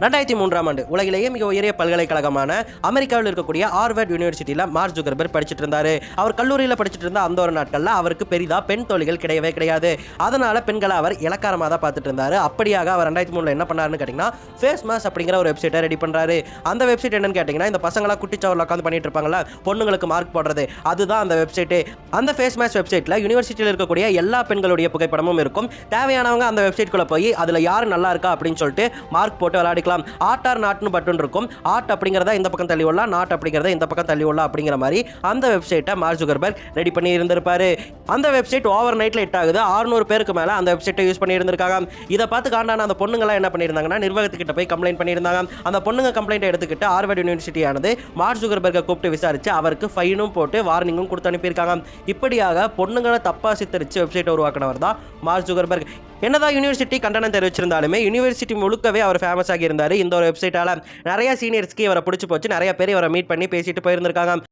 2003ஆம் ஆண்டு உலகிலேயே மிக உயரிய பல்கலைக்கழகமான அமெரிக்காவில் இருக்கக்கூடிய ஹார்வர்ட் யூனிவர்சிட்டியில் மார்க் ஜுகர்பர்க் படிச்சுட்டு இருந்தாரு. அவர் கல்லூரியில் படிச்சுட்டு இருந்த அந்த ஒரு நாட்களில் அவருக்கு பெரிதா பெண் தோழிகள் கிடையவே கிடையாது. அதனால பெண்களை அவர் இலக்காரமாக தான் பார்த்துட்டு இருந்தாரு. அப்படியாக அவர் 2003 என்ன பண்ணாருன்னு கேட்டிங்கன்னா ஃபேஸ் மாஸ் அப்படிங்கிற ஒரு வெப்சைட்டை ரெடி பண்ணுறாரு. அந்த வெப்சைட் என்னன்னு கேட்டிங்கன்னா இந்த பசங்களாம் குட்டிச்சவரில் உட்காந்து பண்ணிட்டு இருப்பாங்களா பொண்ணுங்களுக்கு மார்க் போடுறது, அதுதான் அந்த வெப்சைட்டு. அந்த ஃபேஸ் மாஸ் வெப்சைட்டில் யூனிவர்சிட்டியில் இருக்கக்கூடிய எல்லா பெண்களுடைய புகைப்படமும் இருக்கும். தேவையானவங்க அந்த வெப்சைட்குள்ளே போய் அதில் யார் நல்லா இருக்கா அப்படின்னு சொல்லிட்டு மார்க் போட்டு விளையாடிக்கலாம். ஆட் ஆர் நாட்னு பட்டன் இருக்கும். ஆட் அப்படிங்கிறத இந்த பக்கம் தள்ளி விடலாம், நாட் அப்படிங்கிறத இந்த பக்கம் தள்ளி விடலாம் அப்படிங்கிற மாதிரி அந்த வெப்சைட்டை மார்க் ஜுகர்பர்க் ரெடி பண்ணி இருந்திருப்பாரு. அந்த வெப்சைட் ஓவர் நைட்ல ஹிட் ஆகுது. 600 பேருக்கு மேல அந்த வெப்சைட்டை யூஸ் பண்ணி இருந்திருக்காங்க. இதை பார்த்து காண்டான அந்த பொண்ணுங்களா என்ன பண்ணியிருந்தாங்கன்னா நிர்வாகத்துக்கிட்ட போய் கம்ப்ளைண்ட் பண்ணியிருந்தாங்க. அந்த பொண்ணுங்க கம்ப்ளைண்ட் எடுத்துக்கிட்டு ஹார்வர்ட் யூனிவர்சிட்டியானது மார்க் ஜுகர்பர்க்கை கூப்பிட்டு விசாரிச்சு அவருக்கு ஃபைனும் போட்டு வார்னிங்கும் கொடுத்து அனுப்பியிருக்காங்க. இப்படியாக பொண்ணுங்களை தப்பா சித்தரிச்சு வெப்சைட்டை உருவாக்கினவர் தான் மார்க் ஜுகர்பர்க். என்னதான் யூனிவர்சிட்டி கண்டனம் தெரிவிச்சிருந்தாலுமே யூனிவர்சிட்டி முழுக்கவே அவர் ஃபேமஸ் ஆகி இருந்தாரு. இந்த ஒரு வெப்சைட்டால நிறைய சீனியர்ஸ்க்கு இவரை பிடிச்சி போச்சு. நிறைய பேர் இவரை மீட் பண்ணி பேசிட்டு போயிருந்திருக்காங்க.